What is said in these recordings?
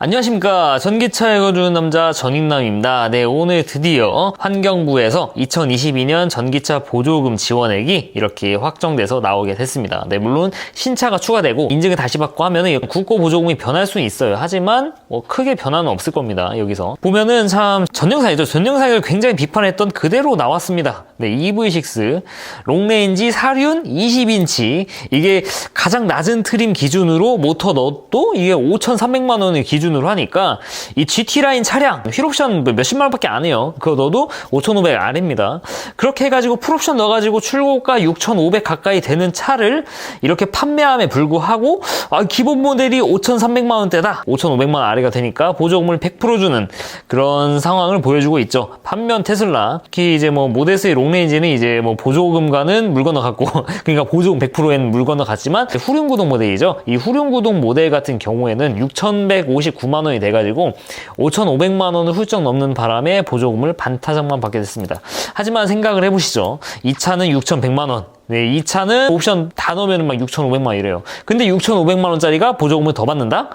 안녕하십니까. 전기차 읽어주는 남자 전익남입니다. 네, 오늘 드디어 환경부에서 2022년 전기차 보조금 지원액이 이렇게 확정돼서 나오게 됐습니다. 네, 물론 신차가 추가되고 인증을 다시 받고 하면은 국고 보조금이 변할 수는 있어요. 하지만 크게 변화는 없을 겁니다. 여기서 보면은 참 전영상이죠. 전영상을 굉장히 비판했던 그대로 나왔습니다. 네, EV6 롱레인지 4륜 20인치 이게 가장 낮은 트림 기준으로 모터 넛도 이게 5,300만 원을 기준으로 하니까 이 GT라인 차량 휠옵션 몇십만 원밖에 안 해요. 그거 넣어도 5,500 아래입니다. 그렇게 해가지고 풀옵션 넣어가지고 출고가 6,500 가까이 되는 차를 이렇게 판매함에 불구하고 기본 모델이 5,300만 원대다. 5,500만 원 아래가 되니까 보조금을 100% 주는 그런 상황을 보여주고 있죠. 반면 테슬라 특히 이제 모델 3 롱레인지는 이제 보조금과는 물 건너갔고 그러니까 보조금 100%엔 물 건너갔지만 후륜구동 모델이죠. 이 후륜구동 모델 같은 경우에는 6,159만 원이 돼가지고 5,500만 원을 훌쩍 넘는 바람에 보조금을 반타작만 받게 됐습니다. 하지만 생각을 해보시죠. 이 차는 6,100만 원. 네, 이 차는 옵션 다 넣으면 막 6,500만 원 이래요. 근데 6,500만 원짜리가 보조금을 더 받는다?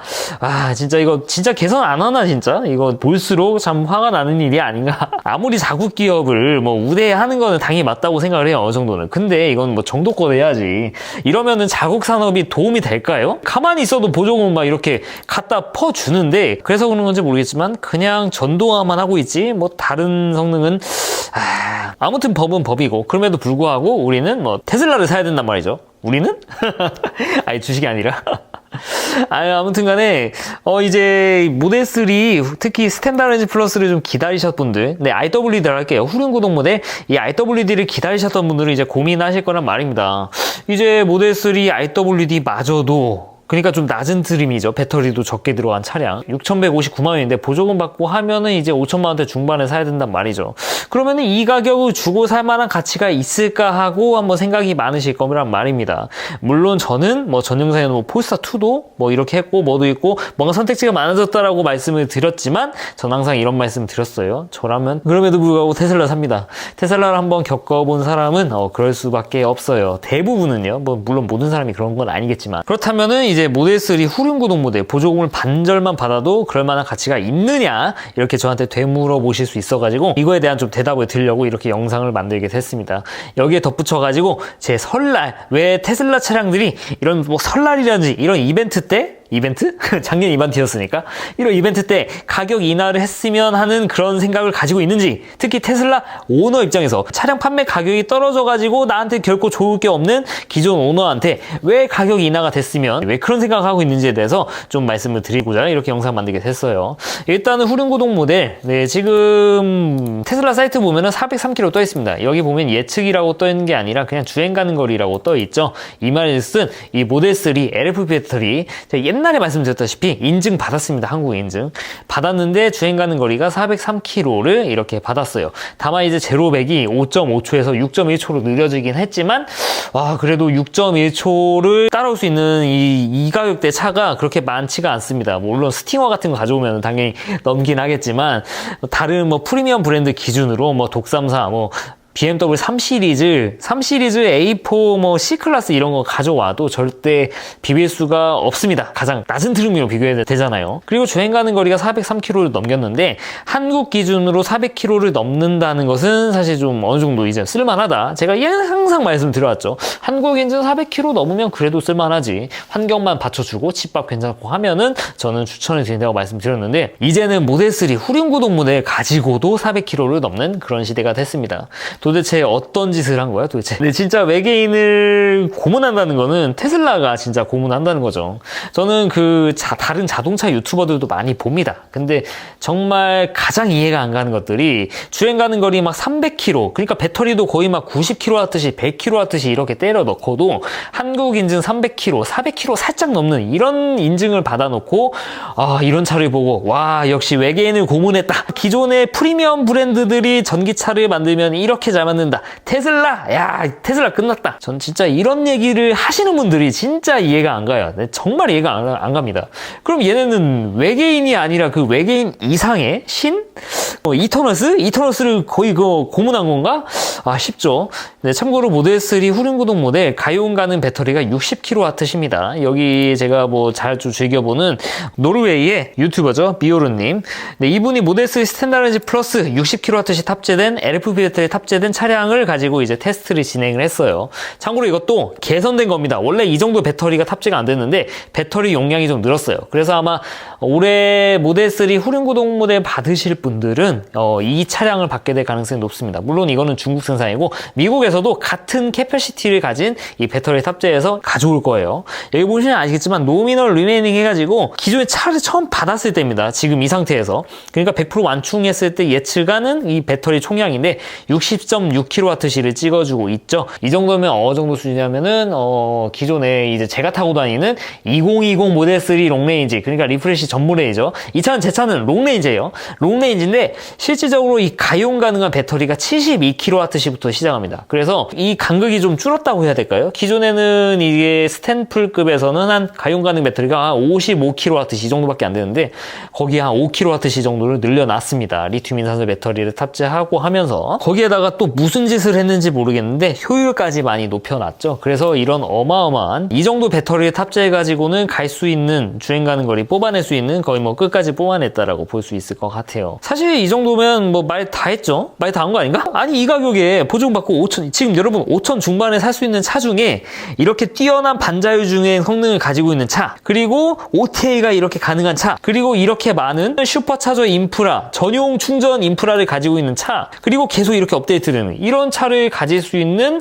진짜 이거 진짜 개선 안 하나 진짜? 이거 볼수록 참 화가 나는 일이 아닌가? 아무리 자국 기업을 우대하는 거는 당연히 맞다고 생각을 해요. 어느 정도는. 근데 이건 정도껏 해야지. 이러면은 자국 산업이 도움이 될까요? 가만히 있어도 보조금 막 이렇게 갖다 퍼주는데 그래서 그런 건지 모르겠지만 그냥 전동화만 하고 있지 다른 성능은 아무튼 법은 법이고 그럼에도 불구하고 우리는 테슬라를 사야 된단 말이죠. 우리는? 아니 주식이 아니라 아무튼 간에 이제 모델 3 특히 스탠다드 플러스를 좀 기다리셨던 분들 IWD를 할게요. 후륜구동 모델 이 IWD를 기다리셨던 분들은 이제 고민하실 거란 말입니다. 이제 모델 3 IWD 마저도 그러니까 좀 낮은 트림이죠. 배터리도 적게 들어간 차량 6,159만 원인데 보조금 받고 하면은 이제 5천만 원대 중반에 사야 된단 말이죠. 그러면은 이 가격을 주고 살 만한 가치가 있을까 하고 한번 생각이 많으실 거란 말입니다. 물론 저는 전 영상에는 폴스타2도 이렇게 했고 뭐도 있고 뭔가 선택지가 많아졌다라고 말씀을 드렸지만 전 항상 이런 말씀 드렸어요. 저라면 그럼에도 불구하고 테슬라 삽니다. 테슬라를 한번 겪어본 사람은 그럴 수밖에 없어요. 대부분은요. 물론 모든 사람이 그런 건 아니겠지만 그렇다면은 이제 모델 3 후륜구동 모델 보조금을 반절만 받아도 그럴 만한 가치가 있느냐 이렇게 저한테 되물어 보실 수 있어가지고 이거에 대한 좀 대답을 드리려고 이렇게 영상을 만들게 됐습니다. 여기에 덧붙여가지고 제 설날 왜 테슬라 차량들이 이런 설날이라든지 이런 이벤트 때 작년 이벤트였으니까 이런 이벤트 때 가격 인하를 했으면 하는 그런 생각을 가지고 있는지 특히 테슬라 오너 입장에서 차량 판매 가격이 떨어져가지고 나한테 결코 좋을 게 없는 기존 오너한테 왜 가격 인하가 됐으면 왜 그런 생각을 하고 있는지에 대해서 좀 말씀을 드리고자 이렇게 영상 만들게 됐어요. 일단은 후륜구동 모델 지금 테슬라 사이트 보면은 403km 떠 있습니다. 여기 보면 예측이라고 떠 있는 게 아니라 그냥 주행 가는 거리라고 떠 있죠. 이 말은 이 모델 3 LFP 배터리 옛날에 말씀드렸다시피 인증 받았습니다. 한국 인증 받았는데 주행 가는 거리가 403km를 이렇게 받았어요. 다만 이제 제로백이 5.5초에서 6.1초로 느려지긴 했지만 그래도 6.1초를 따라올 수 있는 이 가격대 차가 그렇게 많지가 않습니다. 물론 스팅어 같은 거 가져오면 당연히 넘긴 하겠지만 다른 프리미엄 브랜드 기준으로 독삼사 BMW 3시리즈 A4 C클래스 이런 거 가져와도 절대 비빌 수가 없습니다. 가장 낮은 트림으로 비교해야 되잖아요. 그리고 주행 가는 거리가 403km를 넘겼는데 한국 기준으로 400km를 넘는다는 것은 사실 좀 어느 정도 이제 쓸만하다. 제가 항상 말씀드려왔죠. 한국 인증 400km 넘으면 그래도 쓸만하지. 환경만 받쳐주고 집밥 괜찮고 하면은 저는 추천을 드린다고 말씀드렸는데 이제는 모델 3 후륜구동 모델 가지고도 400km를 넘는 그런 시대가 됐습니다. 도대체 어떤 짓을 한 거야 도대체? 근데 진짜 외계인을 고문한다는 거는 테슬라가 진짜 고문한다는 거죠. 저는 다른 자동차 유튜버들도 많이 봅니다. 근데 정말 가장 이해가 안 가는 것들이 주행 가는 거리 300km 그러니까 배터리도 거의 90kW 100kW 이렇게 때려 넣고도 한국 인증 300km 400km 살짝 넘는 이런 인증을 받아놓고 이런 차를 보고 역시 외계인을 고문했다. 기존의 프리미엄 브랜드들이 전기차를 만들면 이렇게 잘 만든다. 테슬라, 야, 테슬라 끝났다. 전 진짜 이런 얘기를 하시는 분들이 진짜 이해가 안 가요. 네, 정말 이해가 안 갑니다. 그럼 얘네는 외계인이 아니라 그 외계인 이상의 신? 이터너스? 이터너스를 거의 고문한 건가? 아, 쉽죠. 네, 참고로 모델 3 후륜구동 모델 가용 가능 배터리가 60kWh입니다. 여기 제가 뭐 자주 즐겨보는 노르웨이의 유튜버죠. 비오르님. 네, 이분이 모델 3 스탠다드 플러스 60kWh 탑재된 LFP 배터리 탑재된 차량을 가지고 이제 테스트를 진행을 했어요. 참고로 이것도 개선된 겁니다. 원래 이 정도 배터리가 탑재가 안 됐는데 배터리 용량이 좀 늘었어요. 그래서 아마 올해 모델 3 후륜구동 모델 받으실 분들은 이 차량을 받게 될 가능성이 높습니다. 물론 이거는 중국 생산이고 미국에서도 같은 캐퍼시티를 가진 이 배터리 탑재해서 가져올 거예요. 여기 보시면 아시겠지만 노미널 리메이닝 해가지고 기존에 차를 처음 받았을 때입니다. 지금 이 상태에서. 그러니까 100% 완충했을 때 예측하는 이 배터리 총량인데 60.6kWh를 찍어주고 있죠. 이 정도면 어느 정도 수준이냐면은 기존에 이제 제가 타고 다니는 2020 모델 3 롱레인지, 그러니까 리프레시 전문레이죠. 이 차는 제 차는 롱레인지예요. 롱레인지인데 실질적으로 이 가용 가능한 배터리가 72kWh부터 시작합니다. 그래서 이 간극이 좀 줄었다고 해야 될까요? 기존에는 이게 스탠풀급에서는 한 가용 가능 배터리가 한 55kWh 이 정도밖에 안 되는데 거기에 한 5kWh 정도를 늘려놨습니다. 리튬 인산소 배터리를 탑재하고 하면서 거기에다가 또 무슨 짓을 했는지 모르겠는데 효율까지 많이 높여놨죠. 그래서 이런 어마어마한 이 정도 배터리를 탑재해가지고는 갈 수 있는 주행 가는 거리 뽑아낼 수 있는 거의 뭐 끝까지 뽑아냈다라고 볼 수 있을 것 같아요. 사실 이 정도면 뭐 말 다 했죠? 말 다 한 거 아닌가? 아니 이 가격에 보증받고 5천, 지금 여러분 5천 중반에 살 수 있는 차 중에 이렇게 뛰어난 반자율 주행 성능을 가지고 있는 차, 그리고 OTA가 이렇게 가능한 차, 그리고 이렇게 많은 슈퍼차저 인프라, 전용 충전 인프라를 가지고 있는 차, 그리고 계속 이렇게 업데이트되는 이런 차를 가질 수 있는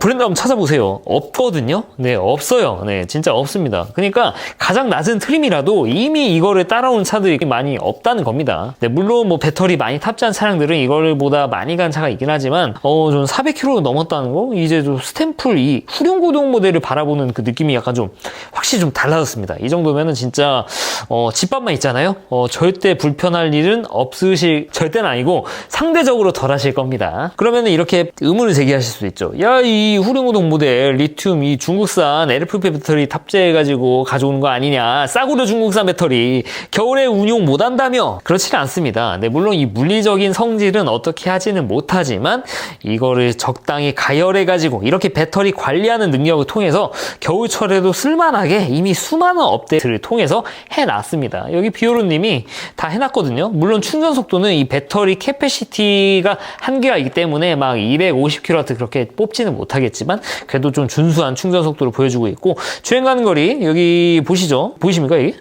브랜드 한번 찾아보세요. 없거든요. 네, 없어요. 네, 진짜 없습니다. 그러니까 가장 낮은 트림이라도 이미 이거를 따라오는 차들이 많이 없다는 겁니다. 네, 물론 뭐 배터리 많이 탑재한 차량들은 이거를 보다 많이 간 차가 있긴 하지만 좀 400km 넘었다는 거, 이제 좀 스탬풀 이 후륜구동 모델을 바라보는 그 느낌이 약간 좀 확실히 좀 달라졌습니다. 이 정도면은 진짜 집밥만 있잖아요. 절대 불편할 일은 없으실, 절대는 아니고 상대적으로 덜 하실 겁니다. 그러면은 이렇게 의문을 제기하실 수도 있죠. 야, 이 후륜구동 모델 리튬 이 중국산 LFP 배터리 탑재해가지고 가져오는 거 아니냐, 싸구려 중국산 배터리 겨울에 운용 못한다며. 그렇지는 않습니다. 네, 물론 이 물리적인 성질은 어떻게 하지는 못하지만 이거를 적당히 가열해가지고 이렇게 배터리 관리하는 능력을 통해서 겨울철에도 쓸만하게 이미 수많은 업데이트를 통해서 해놨습니다. 여기 비오르님이 다 해놨거든요. 물론 충전 속도는 이 배터리 캐패시티가 한계가 있기 때문에 막 250kW 그렇게 뽑지는 못하겠지만 그래도 좀 준수한 충전 속도를 보여주고 있고, 주행 가는 거리 여기 보시죠. 보이십니까 여기?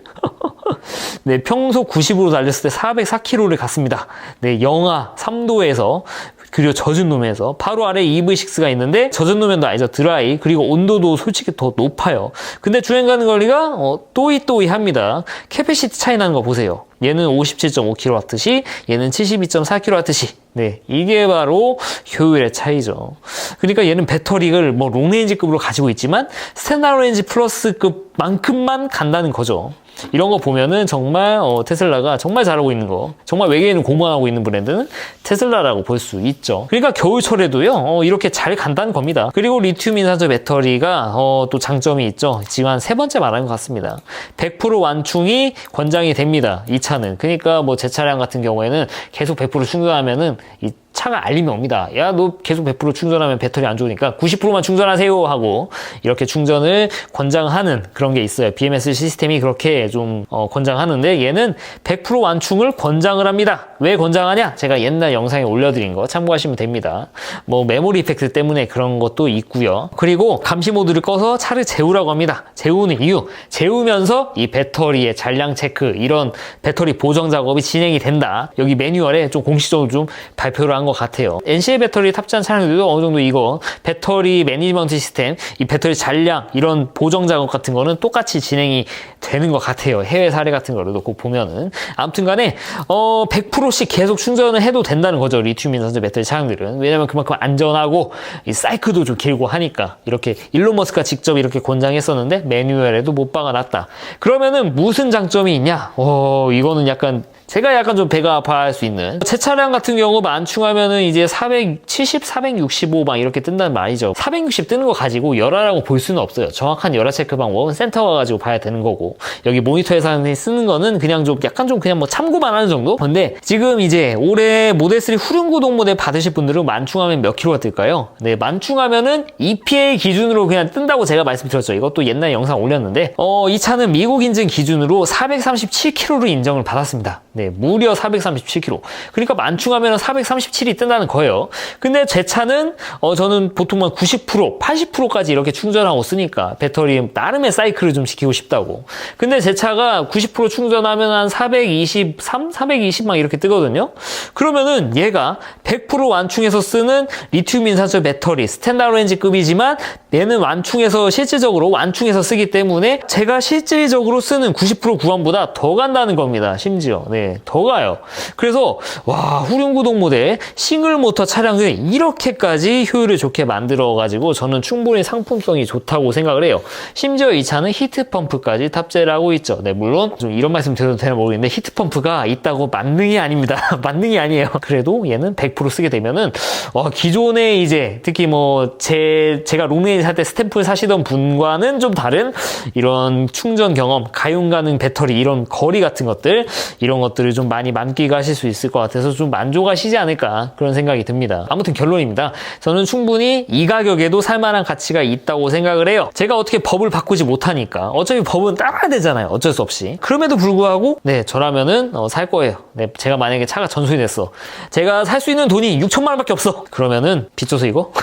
네, 평소 90으로 달렸을 때 404km를 갔습니다. 네, 영하 3도에서 그리고 젖은路面에서 바로 아래 EV6가 있는데 젖은路面도 아니죠. 드라이. 그리고 온도도 솔직히 더 높아요. 근데 주행 가는 거리가 또이또이합니다. 캐패시티 차이 나는 거 보세요. 얘는 57.5kWh, 얘는 72.4kWh. 네, 이게 바로 효율의 차이죠. 그러니까 얘는 배터리를 뭐 롱레인지급으로 가지고 있지만 스탠다드 레인지 플러스급만큼만 간다는 거죠. 이런 거 보면은 정말 테슬라가 정말 잘하고 있는 거, 정말 외계인을 고문하고 있는 브랜드는 테슬라라고 볼 수 있죠. 그러니까 겨울철에도요 이렇게 잘 간다는 겁니다. 그리고 리튬 인산소 배터리가 또 장점이 있죠. 지금 한 세 번째 말한 것 같습니다. 100% 완충이 권장이 됩니다. 이 차는. 그러니까 뭐 제 차량 같은 경우에는 계속 100% 충전하면은 이 차가 알림이 옵니다. 야, 너 계속 100% 충전하면 배터리 안 좋으니까 90%만 충전하세요 하고 이렇게 충전을 권장하는 그런 게 있어요. BMS 시스템이 그렇게 좀 권장하는데 얘는 100% 완충을 권장을 합니다. 왜 권장하냐? 제가 옛날 영상에 올려드린 거 참고하시면 됩니다. 뭐 메모리 이펙트 때문에 그런 것도 있고요. 그리고 감시 모드를 꺼서 차를 재우라고 합니다. 재우는 이유, 재우면서 이 배터리의 잔량 체크, 이런 배터리 보정 작업이 진행이 된다. 여기 매뉴얼에 좀 공식적으로 좀 발표를 한 것 같아요. NCA 배터리 탑재한 차량들도 어느 정도 이거 배터리 매니지먼트 시스템, 이 배터리 잔량 이런 보정 작업 같은 거는 똑같이 진행이 되는 것 같아요. 해외 사례 같은 거를 놓고 보면은. 아무튼 간에 100%씩 계속 충전을 해도 된다는 거죠. 리튬 인산소 배터리 차량들은. 왜냐면 그만큼 안전하고 이 사이클도 좀 길고 하니까. 이렇게 일론 머스크가 직접 이렇게 권장했었는데 매뉴얼에도 못 박아놨다. 그러면은 무슨 장점이 있냐? 이거는 약간 제가 약간 좀 배가 아파할 수 있는 제 차량 같은 경우 만충하면은 이제 470, 465 막 이렇게 뜬다는 말이죠. 460 뜨는 거 가지고 열화라고 볼 수는 없어요. 정확한 열화 체크 방법은 센터 가가지고 봐야 되는 거고 여기 모니터에서 쓰는 거는 그냥 좀 약간 좀 그냥 뭐 참고만 하는 정도? 근데 지금 이제 올해 모델3 후륜구동 모델 받으실 분들은 만충하면 몇 킬로가 뜰까요? 네, 만충하면은 EPA 기준으로 그냥 뜬다고 제가 말씀드렸죠. 이것도 옛날 영상 올렸는데 이 차는 미국 인증 기준으로 437km로 인정을 받았습니다. 네, 무려 437km. 그러니까 만충하면 437이 뜬다는 거예요. 근데 제 차는 저는 보통 한 90%, 80%까지 이렇게 충전하고 쓰니까 배터리 나름의 사이클을 좀 지키고 싶다고. 근데 제 차가 90% 충전하면 한 423, 420 막 이렇게 뜨거든요. 그러면은 얘가 100% 완충해서 쓰는 리튬 인산철 배터리 스탠다드 렌즈급이지만 얘는 완충해서 실질적으로 완충해서 쓰기 때문에 제가 실질적으로 쓰는 90% 구간보다 더 간다는 겁니다. 심지어 네, 더 가요. 그래서 와, 후륜구동 모델 싱글 모터 차량을 이렇게까지 효율을 좋게 만들어가지고 저는 충분히 상품성이 좋다고 생각을 해요. 심지어 이 차는 히트펌프까지 탑재를 하고 있죠. 네, 물론 좀 이런 말씀 드려도 되나 모르겠는데 히트펌프가 있다고 만능이 아닙니다. 만능이 아니에요. 그래도 얘는 100% 쓰게 되면은 기존에 이제 특히 뭐 제가 롱레인지 살 때 스탬프를 사시던 분과는 좀 다른 이런 충전 경험, 가용 가능 배터리 이런 거리 같은 것들 이런 것들을 좀 많이 만끽하실 수 있을 것 같아서 좀 만족하시지 않을까 그런 생각이 듭니다. 아무튼 결론입니다. 저는 충분히 이 가격에도 살만한 가치가 있다고 생각을 해요. 제가 어떻게 법을 바꾸지 못하니까 어차피 법은 따라야 되잖아요. 어쩔 수 없이. 그럼에도 불구하고 네, 저라면은 살 거예요. 네, 제가 만약에 차가 전손이 됐어. 제가 살 수 있는 돈이 6천만 원밖에 없어. 그러면은 빚줘서 이거?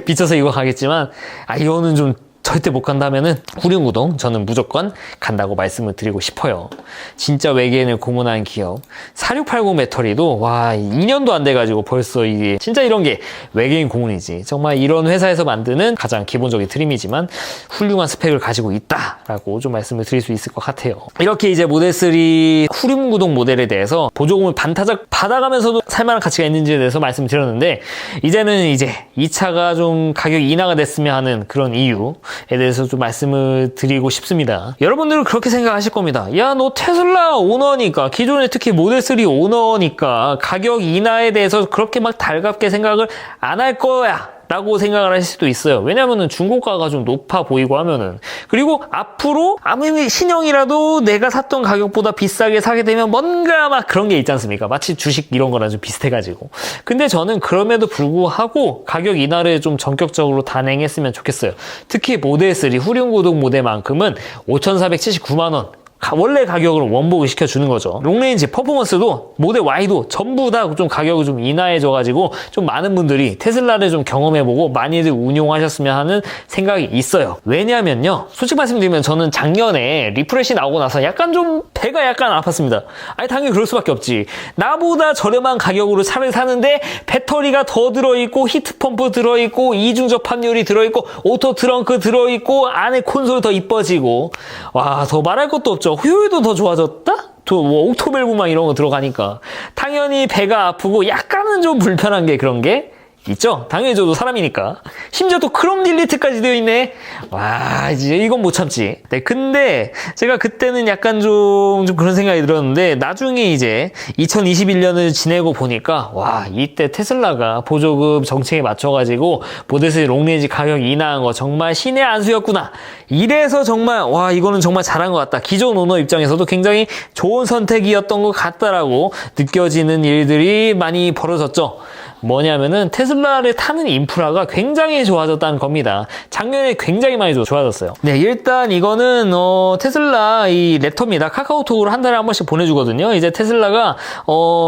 빚져서 이거 가겠지만 이거는 좀 절대 못 간다면은 후륜구동 저는 무조건 간다고 말씀을 드리고 싶어요. 진짜 외계인을 공헌한 기업 4680 배터리도 와 2년도 안 돼가지고 벌써 이게 진짜 이런 게 외계인 공헌이지. 정말 이런 회사에서 만드는 가장 기본적인 트림이지만 훌륭한 스펙을 가지고 있다라고 좀 말씀을 드릴 수 있을 것 같아요. 이렇게 이제 모델3 후륜구동 모델에 대해서 보조금을 반타작 받아가면서도 살만한 가치가 있는지에 대해서 말씀을 드렸는데 이제는 이제 이 차가 좀 가격 인하가 됐으면 하는 그런 이유 에 대해서 좀 말씀을 드리고 싶습니다. 여러분들은 그렇게 생각하실 겁니다. 야, 너 테슬라 오너니까 기존에 특히 모델3 오너니까 가격 인하에 대해서 그렇게 막 달갑게 생각을 안 할 거야 라고 생각을 하실 수도 있어요. 왜냐면은 중고가가 좀 높아 보이고 하면은. 그리고 앞으로 아무리 신형이라도 내가 샀던 가격보다 비싸게 사게 되면 뭔가 막 그런 게 있지 않습니까? 마치 주식 이런 거랑 좀 비슷해가지고. 근데 저는 그럼에도 불구하고 가격 인하를 좀 전격적으로 단행했으면 좋겠어요. 특히 모델3 후륜구동 모델만큼은 5,479만 원. 원래 가격으로 원복을 시켜주는 거죠. 롱레인지 퍼포먼스도 모델 Y도 전부 다 좀 가격을 좀 인하해줘가지고 좀 많은 분들이 테슬라를 좀 경험해보고 많이들 운용하셨으면 하는 생각이 있어요. 왜냐면요. 솔직히 말씀드리면 저는 작년에 리프레시 나오고 나서 약간 좀 배가 약간 아팠습니다. 당연히 그럴 수밖에 없지. 나보다 저렴한 가격으로 차를 사는데 배터리가 더 들어있고 히트펌프 들어있고 이중 접합률이 들어있고 오토 트렁크 들어있고 안에 콘솔 더 이뻐지고 와, 더 말할 것도 없죠. 효율도 더 좋아졌다? 뭐 옥토밸브 막 이런 거 들어가니까 당연히 배가 아프고 약간은 좀 불편한 게 그런 게 있죠? 당연히 저도 사람이니까. 심지어 또 크롬 딜리트까지 되어 있네. 와, 이제 이건 못 참지. 네, 근데 제가 그때는 약간 좀 그런 생각이 들었는데 나중에 이제 2021년을 지내고 보니까 와, 이때 테슬라가 보조금 정책에 맞춰가지고 모델3 롱레인지 가격 인하한 거 정말 신의 한 수였구나. 이래서 정말 와, 이거는 정말 잘한 것 같다. 기존 오너 입장에서도 굉장히 좋은 선택이었던 것 같다라고 느껴지는 일들이 많이 벌어졌죠. 뭐냐면은 테슬라를 타는 인프라가 굉장히 좋아졌다는 겁니다. 작년에 굉장히 많이 좋아졌어요. 네, 일단 이거는 테슬라 이 레터입니다. 카카오톡으로 한 달에 한 번씩 보내주거든요. 이제 테슬라가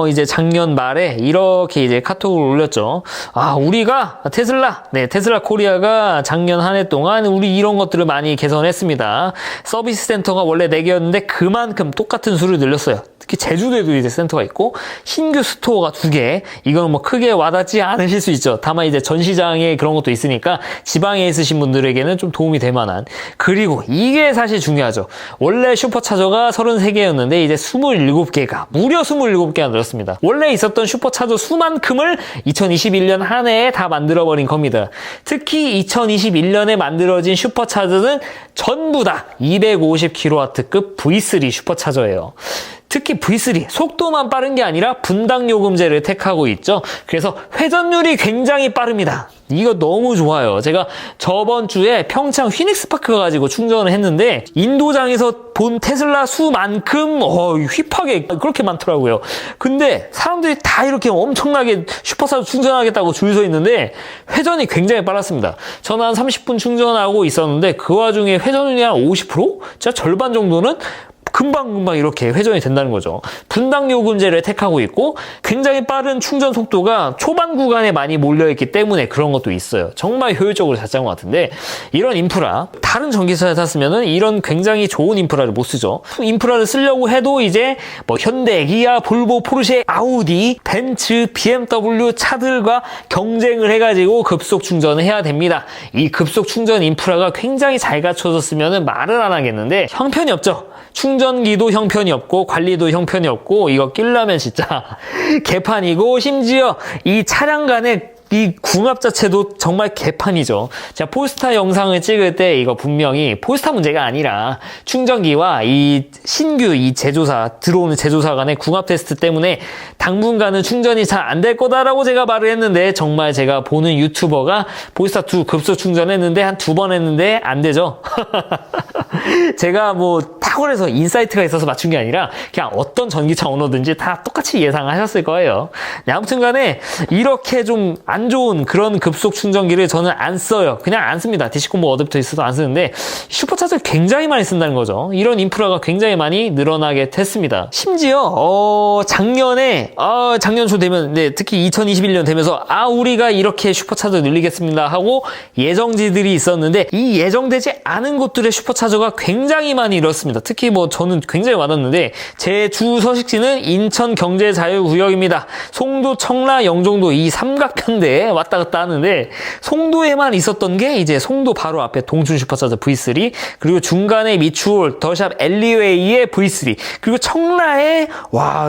이제 작년 말에 이렇게 이제 카톡을 올렸죠. 우리가 테슬라 코리아가 작년 한 해 동안 우리 이런 것들을 많이 개선했습니다. 서비스 센터가 원래 4개였는데 그만큼 똑같은 수를 늘렸어요. 특히 제주도에도 이제 센터가 있고 신규 스토어가 2개. 이거는 뭐 크게 와닿지 않으실 수 있죠. 다만 이제 전시장에 그런 것도 있으니까 지방에 있으신 분들에게는 좀 도움이 될 만한. 그리고 이게 사실 중요하죠. 원래 슈퍼차저가 33개였는데 이제 27개가 무려 27개가 늘었습니다. 원래 있었던 슈퍼차저 수만큼을 2021년 한 해에 다 만들어버린 겁니다. 특히 2021년에 만들어진 슈퍼차저는 전부 다 250kW급 V3 슈퍼차저예요. 특히 V3 속도만 빠른 게 아니라 분당 요금제를 택하고 있죠. 그래서 회전율이 굉장히 빠릅니다. 이거 너무 좋아요. 제가 저번 주에 평창 휘닉스파크 가지고 충전을 했는데 인도장에서 본 테슬라 수만큼 휘파게 그렇게 많더라고요. 근데 사람들이 다 이렇게 엄청나게 슈퍼차저 충전하겠다고 줄 서 있는데 회전이 굉장히 빨랐습니다. 저는 한 30분 충전하고 있었는데 그 와중에 회전율이 한 50%? 진짜 절반 정도는 금방금방 이렇게 회전이 된다는 거죠. 분당 요금제를 택하고 있고 굉장히 빠른 충전 속도가 초반 구간에 많이 몰려있기 때문에 그런 것도 있어요. 정말 효율적으로 잘 짠 것 같은데 이런 인프라 다른 전기차에 탔으면은 이런 굉장히 좋은 인프라를 못 쓰죠. 인프라를 쓰려고 해도 이제 뭐 현대, 기아, 볼보, 포르쉐, 아우디, 벤츠, BMW 차들과 경쟁을 해가지고 급속 충전을 해야 됩니다. 이 급속 충전 인프라가 굉장히 잘 갖춰졌으면은 말을 안 하겠는데 형편이 없죠. 충전기도 형편이 없고 관리도 형편이 없고 이거 끼려면 진짜 개판이고 심지어 이 차량 간의 이 궁합 자체도 정말 개판이죠. 제가 폴스타 영상을 찍을 때 이거 분명히 폴스타 문제가 아니라 충전기와 이 신규 이 제조사 들어오는 제조사 간의 궁합 테스트 때문에 당분간은 충전이 잘 안 될 거다라고 제가 말을 했는데 정말 제가 보는 유튜버가 폴스타2 급속 충전했는데 한 2번 했는데 안 되죠. 제가 뭐 탁월해서 인사이트가 있어서 맞춘 게 아니라 그냥 어떤 전기차 오너든지 다 똑같이 예상하셨을 거예요. 아무튼 간에 이렇게 좀 안 좋은 그런 급속 충전기를 저는 안 써요. 그냥 안 씁니다. DC-콤보 어댑터 있어도 안 쓰는데 슈퍼차저를 굉장히 많이 쓴다는 거죠. 이런 인프라가 굉장히 많이 늘어나게 됐습니다. 심지어 작년 초 되면 특히 2021년 되면서 우리가 이렇게 슈퍼차저 늘리겠습니다 하고 예정지들이 있었는데 이 예정되지 않은 곳들의 슈퍼차저가 굉장히 많이 늘었습니다. 특히 뭐 저는 굉장히 많았는데 제 주 서식지는 인천 경제자유구역입니다. 송도, 청라, 영종도 이 삼각편대에 왔다 갔다 하는데 송도에만 있었던 게 이제 송도 바로 앞에 동춘 슈퍼차저 V3 그리고 중간에 미추홀 더샵 엘리웨이의 V3 그리고 청라에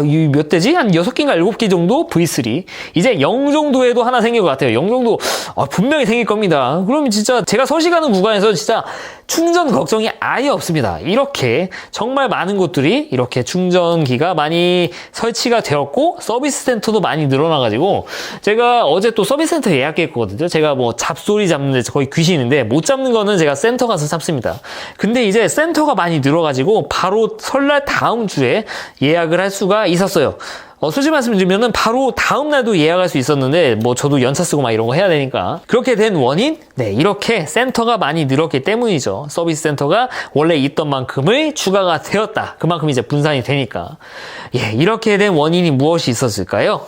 이 몇 대지? 한 6개인가 7개 정도 V3 이제 영종도에도 하나 생길 것 같아요. 영종도 분명히 생길 겁니다. 그러면 진짜 제가 서식하는 구간에서 진짜 충전 걱정이 아예 없습니다. 이렇게 정말 많은 곳들이 이렇게 충전기가 많이 설치가 되었고 서비스 센터도 많이 늘어나가지고 제가 어제 또 서비스 센터 예약했거든요. 제가 뭐 잡소리 잡는데 거의 귀신인데 못 잡는 거는 제가 센터 가서 잡습니다. 근데 이제 센터가 많이 늘어가지고 바로 설날 다음 주에 예약을 할 수가 있었어요. 솔직히 말씀드리면은 바로 다음 날도 예약할 수 있었는데 뭐 저도 연차 쓰고 막 이런 거 해야 되니까 그렇게 된 원인? 이렇게 센터가 많이 늘었기 때문이죠. 서비스 센터가 원래 있던 만큼의 추가가 되었다. 그만큼 이제 분산이 되니까. 이렇게 된 원인이 무엇이 있었을까요?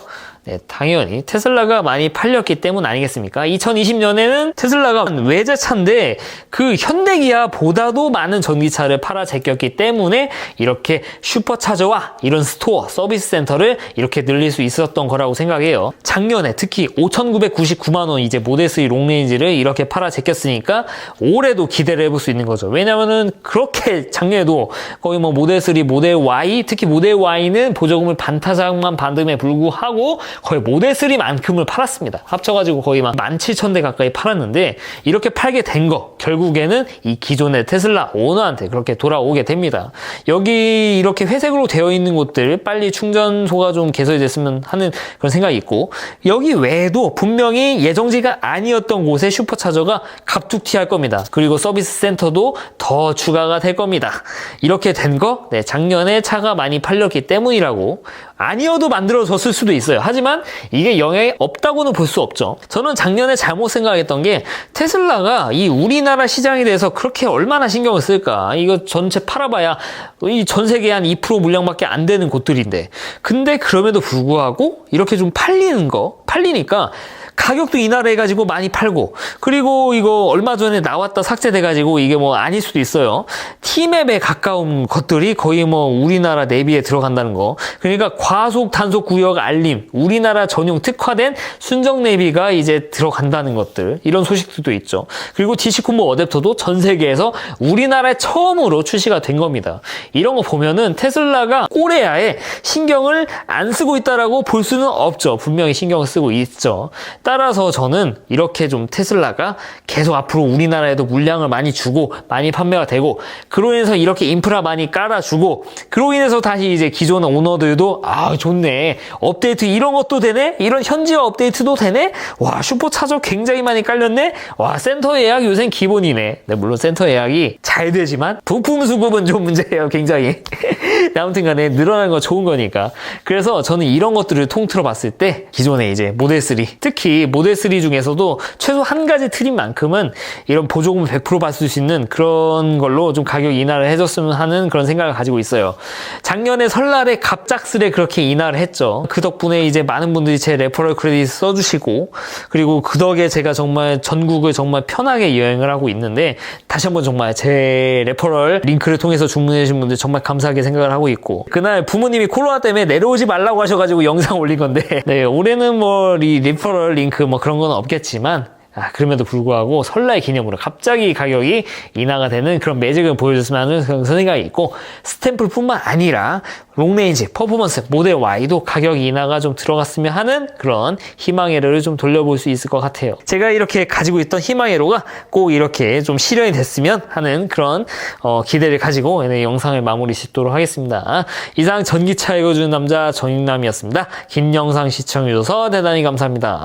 당연히 테슬라가 많이 팔렸기 때문 아니겠습니까? 2020년에는 테슬라가 외제차인데 그 현대기아보다도 많은 전기차를 팔아 제꼈기 때문에 이렇게 슈퍼차저와 이런 스토어, 서비스 센터를 이렇게 늘릴 수 있었던 거라고 생각해요. 작년에 특히 5,999만 원 이제 모델 3 롱레인지를 이렇게 팔아 제꼈으니까 올해도 기대를 해볼 수 있는 거죠. 왜냐면은 그렇게 작년에도 거의 뭐 모델 3, 모델 Y, 특히 모델 Y는 보조금을 반타작만 받음에 불구하고 거의 모델 3만큼을 팔았습니다. 합쳐가지고 거의 막 17,000대 가까이 팔았는데 이렇게 팔게 된 거 결국에는 이 기존의 테슬라 오너한테 그렇게 돌아오게 됩니다. 여기 이렇게 회색으로 되어 있는 곳들 빨리 충전소가 좀 개설이 됐으면 하는 그런 생각이 있고 여기 외에도 분명히 예정지가 아니었던 곳에 슈퍼차저가 갑툭튀 할 겁니다. 그리고 서비스 센터도 더 추가가 될 겁니다. 이렇게 된 거 작년에 차가 많이 팔렸기 때문이라고 아니어도 만들어졌을 수도 있어요. 하지만 이게 영향이 없다고는 볼 수 없죠. 저는 작년에 잘못 생각했던 게 테슬라가 이 우리나라 시장에 대해서 그렇게 얼마나 신경을 쓸까. 이거 전체 팔아봐야 이 전 세계에 한 2% 물량밖에 안 되는 곳들인데 근데 그럼에도 불구하고 이렇게 좀 팔리니까 가격도 인하해가지고 많이 팔고 그리고 이거 얼마 전에 나왔다 삭제돼가지고 이게 뭐 아닐 수도 있어요. T맵에 가까운 것들이 거의 뭐 우리나라 내비에 들어간다는 거. 그러니까 과속 단속 구역 알림, 우리나라 전용 특화된 순정 내비가 이제 들어간다는 것들 이런 소식들도 있죠. 그리고 DC-콤보 어댑터도 전 세계에서 우리나라에 처음으로 출시가 된 겁니다. 이런 거 보면은 테슬라가 꼬레아에 신경을 안 쓰고 있다라고 볼 수는 없죠. 분명히 신경을 쓰고 있죠. 따라서 저는 이렇게 좀 테슬라가 계속 앞으로 우리나라에도 물량을 많이 주고 많이 판매가 되고, 그로 인해서 이렇게 인프라 많이 깔아주고, 그로 인해서 다시 이제 기존 오너들도 좋네, 업데이트 이런 것도 되네, 이런 현지화 업데이트도 되네, 와 슈퍼차저 굉장히 많이 깔렸네, 와 센터 예약 요새 기본이네. 네, 물론 센터 예약이 잘 되지만 부품 수급은 좀 문제예요, 굉장히. 아무튼 간에 늘어나는 건 좋은 거니까. 그래서 저는 이런 것들을 통틀어 봤을 때 기존에 이제 모델 3, 특히 모델 3 중에서도 최소 한 가지 트림만큼은 이런 보조금을 100% 받을 수 있는 그런 걸로 좀 가격 인하를 해줬으면 하는 그런 생각을 가지고 있어요. 작년에 설날에 갑작스레 그렇게 인하를 했죠. 그 덕분에 이제 많은 분들이 제 레퍼럴 크레딧 써주시고, 그리고 그 덕에 제가 정말 전국을 정말 편하게 여행을 하고 있는데, 다시 한번 정말 제 레퍼럴 링크를 통해서 주문해주신 분들 정말 감사하게 생각을 하고 있고, 그날 부모님이 코로나 때문에 내려오지 말라고 하셔가지고 영상 올린 건데, 네, 올해는 뭐 리퍼럴 링크 뭐 그런 건 없겠지만, 그럼에도 불구하고 설날 기념으로 갑자기 가격이 인하가 되는 그런 매직을 보여줬으면 하는 그런 생각이 있고, 스탬플뿐만 아니라 롱레인지, 퍼포먼스, 모델 Y도 가격 인하가 좀 들어갔으면 하는 그런 희망회로를 좀 돌려볼 수 있을 것 같아요. 제가 이렇게 가지고 있던 희망회로가 꼭 이렇게 좀 실현이 됐으면 하는 그런 기대를 가지고 영상을 마무리 짓도록 하겠습니다. 이상 전기차 읽어주는 남자 전익남이었습니다. 긴 영상 시청해주셔서 대단히 감사합니다.